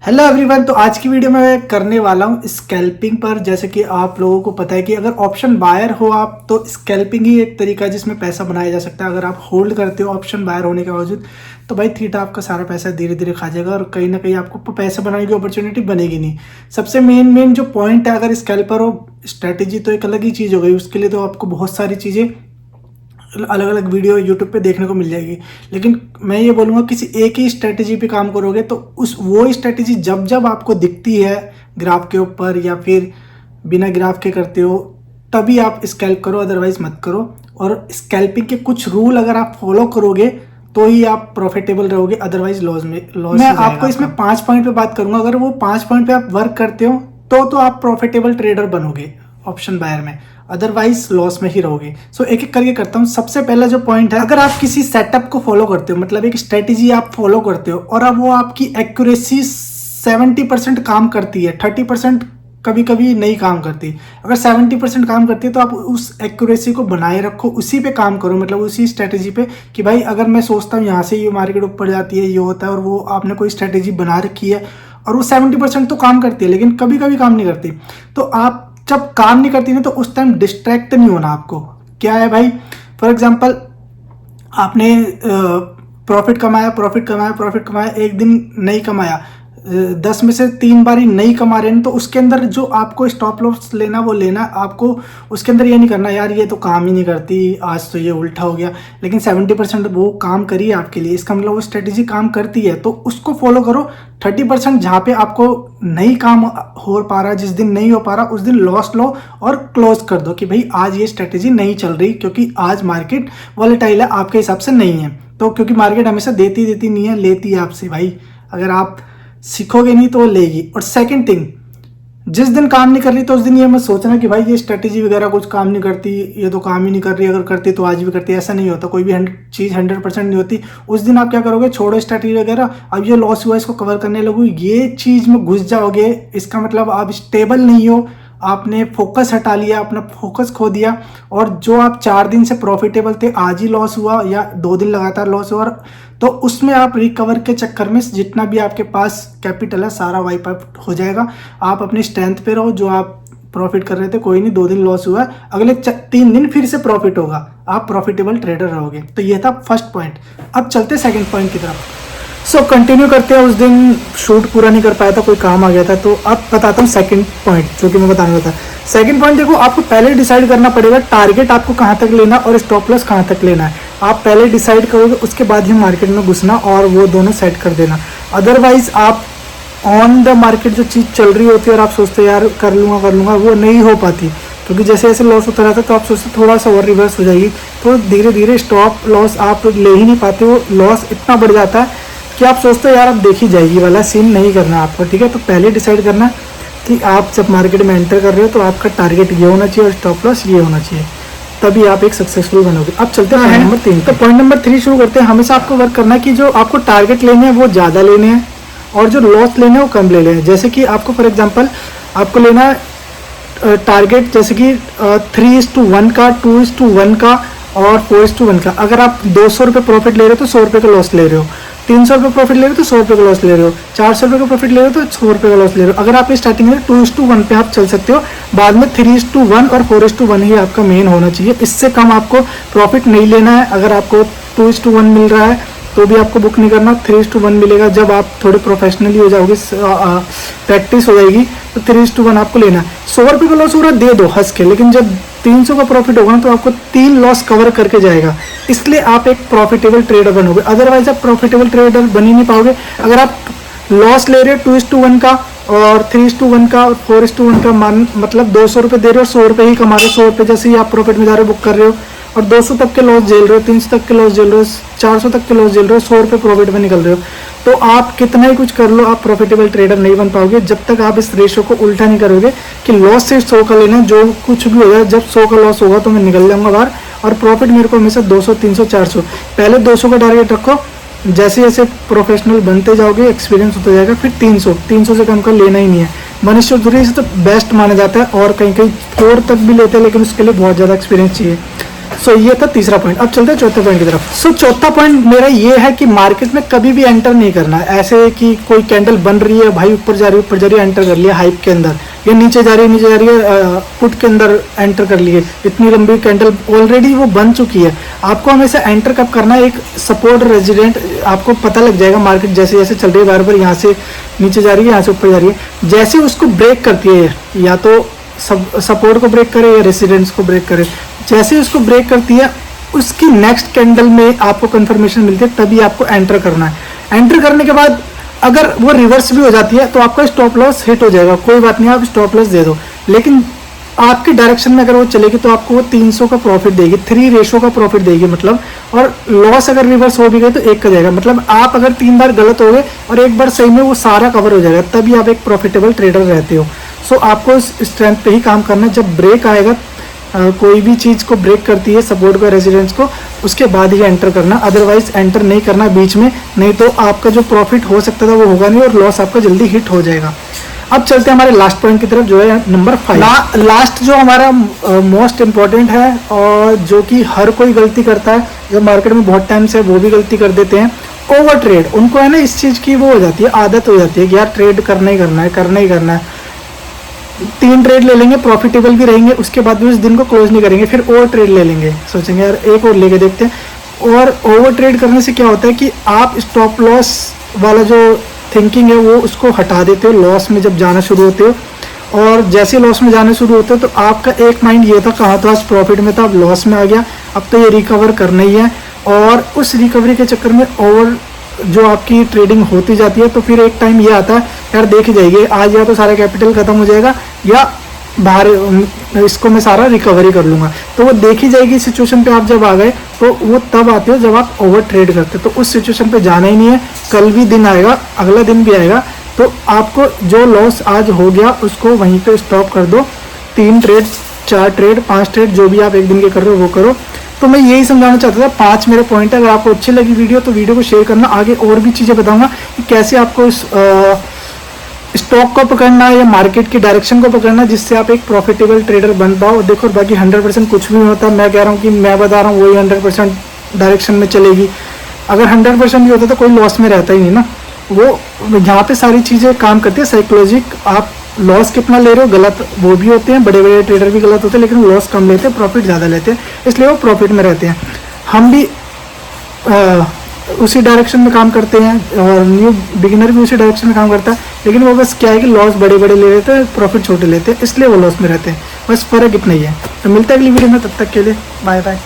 Hello everyone. तो आज की वीडियो में मैं करने वाला हूँ स्कैल्पिंग पर। जैसे कि आप लोगों को पता है कि अगर ऑप्शन बायर हो आप तो स्कैल्पिंग ही एक तरीका है जिसमें पैसा बनाया जा सकता है। अगर आप होल्ड करते हो ऑप्शन बायर होने के बावजूद तो भाई थीटा आपका सारा पैसा धीरे धीरे खा जाएगा और कहीं ना कहीं आपको पैसा बनाने की अपॉर्चुनिटी बनेगी नहीं। सबसे मेन जो पॉइंट है, अगर स्कैल्पर हो स्ट्रैटेजी तो एक अलग ही चीज़ हो गई। उसके लिए तो आपको बहुत सारी चीज़ें अलग अलग वीडियो यूट्यूब पे देखने को मिल जाएगी। लेकिन मैं ये बोलूँगा किसी एक ही स्ट्रेटेजी पे काम करोगे तो वो स्ट्रेटेजी जब जब आपको दिखती है ग्राफ के ऊपर या फिर बिना ग्राफ के करते हो तभी आप स्कैल्प करो, अदरवाइज मत करो। और स्कैल्पिंग के कुछ रूल अगर आप फॉलो करोगे तो ही आप प्रॉफिटेबल रहोगे, अदरवाइज लॉस मैं आपको इसमें 5 पॉइंट पे बात करूंगा। अगर वो 5 पॉइंट पे आप वर्क करते हो तो आप प्रॉफिटेबल ट्रेडर बनोगे ऑप्शन बायर में, अदरवाइज लॉस में ही रहोगे। सो एक एक करके करता हूँ। सबसे पहला जो पॉइंट है, अगर आप किसी सेटअप को फॉलो करते हो, मतलब एक स्ट्रेटेजी आप फॉलो करते हो और अब वो आपकी एक्यूरेसी 70% काम करती है, 30% कभी कभी नहीं काम करती। अगर 70% काम करती है तो आप उस एक्यूरेसी को बनाए रखो, उसी पे काम करो, मतलब उसी स्ट्रेटेजी पे कि भाई अगर मैं सोचता हूँ यहाँ से ये मार्केट ऊपर जाती है, ये होता है, और वो आपने कोई स्ट्रेटेजी बना रखी है और वो 70% तो काम करती है लेकिन कभी कभी काम नहीं करती। तो आप जब काम नहीं करती ना तो उस टाइम डिस्ट्रैक्ट नहीं होना आपको। क्या है भाई, फॉर एग्जांपल आपने प्रॉफिट कमाया, एक दिन नहीं कमाया, 10 में से 3 बार ही नहीं कमा रहे हैं तो उसके अंदर जो आपको स्टॉप लॉस लेना वो लेना। आपको उसके अंदर ये नहीं करना यार ये तो काम ही नहीं करती, आज तो ये उल्टा हो गया, लेकिन 70% वो काम करी है आपके लिए, इसका मतलब वो स्ट्रेटेजी काम करती है तो उसको फॉलो करो। 30% जहाँ पे आपको नहीं काम हो पा रहा, जिस दिन नहीं हो पा रहा उस दिन लॉस लो और क्लोज कर दो कि भाई आज ये स्ट्रेटेजी नहीं चल रही क्योंकि आज मार्केट वॉलेटाइल है, आपके हिसाब से नहीं है। तो क्योंकि मार्केट हमेशा देती नहीं है, लेती है आपसे भाई। अगर आप सीखोगे नहीं तो वो लेगी। और सेकंड थिंग, जिस दिन काम नहीं कर रही तो उस दिन ये मत सोचना कि भाई ये स्ट्रेटेजी वगैरह कुछ काम नहीं करती, ये तो काम ही नहीं कर रही, अगर करती तो आज भी करती। ऐसा नहीं होता, कोई भी चीज़ 100% नहीं होती। उस दिन आप क्या करोगे, छोड़ो स्ट्रेटेजी वगैरह, अब ये लॉस हुआ इसको कवर करने लगो, ये चीज़ में घुस जाओगे। इसका मतलब आप स्टेबल नहीं हो, आपने फोकस हटा लिया, अपना फोकस खो दिया और जो आप 4 दिन से प्रॉफिटेबल थे आज ही लॉस हुआ या 2 दिन लगातार लॉस हुआ, तो उसमें आप रिकवर के चक्कर में जितना भी आपके पास कैपिटल है सारा वाइप आउट हो जाएगा। आप अपनी स्ट्रेंथ पे रहो, जो आप प्रॉफिट कर रहे थे कोई नहीं, 2 दिन लॉस हुआ, अगले 3 दिन फिर से प्रॉफिट होगा, आप प्रॉफिटेबल ट्रेडर रहोगे। तो ये था फर्स्ट पॉइंट। अब चलते सेकंड पॉइंट की तरफ। सो कंटिन्यू करते हैं। उस दिन शूट पूरा नहीं कर पाया था, कोई काम आ गया था, तो अब बताता हूँ सेकंड पॉइंट जो कि मैं बताने वाला था। सेकंड पॉइंट देखो, आपको पहले डिसाइड करना पड़ेगा टारगेट आपको कहाँ तक लेना और स्टॉप लॉस कहाँ तक लेना है। आप पहले डिसाइड करोगे उसके बाद ही मार्केट में घुसना और वो दोनों सेट कर देना। अदरवाइज आप ऑन द मार्केट जो चीज़ चल रही होती है और आप सोचते यार कर लूँगा, वो नहीं हो पाती क्योंकि जैसे जैसे लॉस होता रहता है तो आप सोचते थोड़ा सा और रिवर्स हो जाएगी, तो धीरे धीरे स्टॉप लॉस आप ले ही नहीं पाते हो। लॉस इतना बढ़ जाता है कि आप सोचते हो यार अब देखी जाएगी वाला सीन नहीं करना आपको। ठीक है, तो पहले डिसाइड करना कि आप जब मार्केट में एंटर कर रहे हो तो आपका टारगेट ये होना चाहिए और स्टॉप लॉस ये होना चाहिए, तभी आप एक सक्सेसफुल बनोगे। अब चलते हैं पॉइंट नंबर 3। तो पॉइंट नंबर 3 शुरू करते हैं। हमेशा आपको वर्क करना है कि जो आपको टारगेट लेने हैं वो ज़्यादा लेने हैं और जो लॉस लेने हैं वो कम ले लेने हैं। जैसे कि आपको फॉर एग्जाम्पल आपको लेना है टारगेट जैसे कि 3:1 का, 2:1 का और 4:1 का। अगर आप 200 रुपये प्रॉफिट ले रहे हो तो 100 रुपये का लॉस ले रहे हो, 300 रुपये प्रॉफिट ले रहे हो तो 100 रुपये का लॉस ले रहे हो, 400 रुपये का प्रॉफिट ले रहे हो तो 100 रुपये का लॉस ले रहे हो। अगर आप स्टार्टिंग में 2:1 पे आप चल सकते हो, बाद में 3:1 और 4:1 ही आपका मेन होना चाहिए। इससे कम आपको प्रॉफिट नहीं लेना है। अगर आपको 2:1 मिल रहा है तो भी आपको बुक नहीं करना, 3:1 मिलेगा। जब आप थोड़े प्रोफेशनली हो जाओगे, प्रैक्टिस हो जाएगी, तो 3:1 आपको लेना है। 100 रुपये का लॉस हो रहा है दे दो हंस के, लेकिन जब 300 का प्रॉफिट होगा ना तो आपको 3 लॉस कवर करके जाएगा, इसलिए आप एक प्रॉफिटेबल ट्रेडर बनोगे। अदरवाइज आप प्रॉफिटेबल ट्रेडर बन ही नहीं पाओगे। अगर आप लॉस ले रहे हो 2:1 का और 3:1 का और 4:1 का, मतलब 200 रुपये दे रहे हो, 100 रुपये ही कमा रहे हो। 100 रुपये जैसे ही आप प्रॉफिट में जा रहे हो बुक कर रहे हो और 200 तक के लॉस झेल रहे हो, 300 तक के लॉस झेल रहे हो, 400 तक के लॉस झेल रहे हो, 100 रुपये प्रॉफिट में निकल रहे हो, तो आप कितना ही कुछ कर लो आप प्रॉफिटेबल ट्रेडर नहीं बन पाओगे जब तक आप इस रेशो को उल्टा नहीं करोगे कि लॉस से 100 का लेना, जो कुछ भी हो जाए। जब 100 का लॉस होगा तो मैं निकल जाऊंगा बाहर और प्रॉफिट मेरे को हमेशा 200, 300, 400। पहले 200 का टारगेट रखो, जैसे जैसे प्रोफेशनल बनते जाओगे एक्सपीरियंस होता जाएगा, फिर 300 से कम का लेना ही नहीं है। मनुष्य से तो बेस्ट माना जाता है और कहीं कहीं 4 तक भी लेते हैं, लेकिन उसके लिए बहुत ज़्यादा एक्सपीरियंस चाहिए। सो ये था तीसरा पॉइंट। अब चलते हैं चौथे पॉइंट की तरफ। सो चौथा पॉइंट मेरा ये है कि मार्केट में कभी भी एंटर नहीं करना है। ऐसे कि कोई कैंडल बन रही है भाई, ऊपर जा रही है एंटर कर लिया हाइप के अंदर, या नीचे जा रही है पुट के अंदर एंटर कर लिए। इतनी लंबी कैंडल ऑलरेडी वो बन चुकी है। आपको हमेशा एंटर कब करना है, एक सपोर्ट रेजिडेंट आपको पता लग जाएगा। मार्केट जैसे जैसे चल रही है बार बार यहाँ से नीचे जा रही है, यहाँ से ऊपर जा रही है, जैसे उसको ब्रेक करती है, या तो सपोर्ट को ब्रेक करे या रेसिडेंस को ब्रेक करे, जैसे उसको ब्रेक करती है उसकी नेक्स्ट कैंडल में आपको कंफर्मेशन मिलती है, तभी आपको एंटर करना है। एंटर करने के बाद अगर वो रिवर्स भी हो जाती है तो आपका स्टॉप लॉस हिट हो जाएगा, कोई बात नहीं, आप स्टॉप लॉस दे दो, लेकिन आपकी डायरेक्शन में अगर वो चलेगी तो आपको वो 300 का प्रॉफिट देगी, 3 रेशो का प्रॉफिट देगी मतलब। और लॉस अगर रिवर्स हो भी गए तो 1 का जाएगा, मतलब आप अगर 3 बार गलत हो गए और 1 बार सही में, वो सारा कवर हो जाएगा, तभी आप एक प्रॉफिटेबल ट्रेडर रहते हो। सो आपको इस स्ट्रेंथ पे ही काम करना है। जब ब्रेक आएगा, कोई भी चीज़ को ब्रेक करती है, सपोर्ट को, रेजिडेंस को, उसके बाद ही एंटर करना, अदरवाइज एंटर नहीं करना बीच में, नहीं तो आपका जो प्रॉफिट हो सकता था वो होगा नहीं और लॉस आपका जल्दी हिट हो जाएगा। अब चलते हैं हमारे लास्ट पॉइंट की तरफ, जो है नंबर 5। लास्ट जो हमारा मोस्ट इम्पॉर्टेंट है और जो कि हर कोई गलती करता है, जो मार्केट में बहुत टाइम से वो भी गलती कर देते हैं, ओवर ट्रेड। उनको है ना इस चीज़ की वो हो जाती है, आदत हो जाती है कि यार ट्रेड करना ही करना है, करना ही करना है। 3 ट्रेड ले लेंगे, प्रॉफिटेबल भी रहेंगे, उसके बाद भी उस दिन को क्लोज नहीं करेंगे, फिर ओवर ट्रेड ले लेंगे, सोचेंगे यार एक और लेके देखते हैं। और ओवर ट्रेड करने से क्या होता है कि आप स्टॉप लॉस वाला जो थिंकिंग है वो उसको हटा देते हो लॉस में जब जाना शुरू होते हो। और जैसे लॉस में जाना शुरू होते हो तो आपका एक माइंड ये था, कहाँ तो आज प्रॉफिट में था, अब लॉस में आ गया, अब तो ये रिकवर करना ही है। और उस रिकवरी के चक्कर में ओवर जो आपकी ट्रेडिंग होती जाती है, तो फिर एक टाइम ये आता है यार देखी जाएगी, आज या तो सारा कैपिटल खत्म हो जाएगा या बाहर इसको मैं सारा रिकवरी कर लूँगा। तो वो देखी जाएगी सिचुएशन पे आप जब आ गए, तो वो तब आते हो जब आप ओवर ट्रेड करते हो। तो उस सिचुएशन पे जाना ही नहीं है, कल भी दिन आएगा, अगला दिन भी आएगा, तो आपको जो लॉस आज हो गया उसको वहीं पे स्टॉप कर दो। 3 ट्रेड, 4 ट्रेड, 5 ट्रेड, जो भी आप एक दिन के कर रहे हो वो करो। तो मैं यही समझाना चाहता था, 5 मेरे पॉइंट है। अगर आपको अच्छी लगी वीडियो तो वीडियो को शेयर करना, आगे और भी चीज़ें बताऊंगा कि कैसे आपको इस स्टॉक को पकड़ना है या मार्केट की डायरेक्शन को पकड़ना, जिससे आप एक प्रॉफिटेबल ट्रेडर बन पाओ। देखो बाकी 100% कुछ भी नहीं होता, मैं कह रहा हूँ कि मैं बता रहा हूँ वही 100% डायरेक्शन में चलेगी। अगर 100% भी होता तो कोई लॉस में रहता ही नहीं ना। वो यहाँ पे सारी चीज़ें काम करती है साइकोलॉजिक। आप लॉस कितना ले रहे हो, गलत वो भी होते हैं, बड़े बड़े ट्रेडर भी गलत होते हैं, लेकिन लॉस कम लेते हैं, प्रॉफिट ज़्यादा लेते हैं, इसलिए वो प्रॉफिट में रहते हैं। हम भी उसी डायरेक्शन में काम करते हैं और न्यू बिगिनर भी उसी डायरेक्शन में काम करता है, लेकिन वो बस क्या है कि लॉस बड़े बड़े ले लेते हैं, प्रॉफिट छोटे लेते हैं, इसलिए वो लॉस में रहते हैं। बस फ़र्क इतना ही है। तो मिलता है अगली वीडियो में, तब तक के लिए बाय बाय।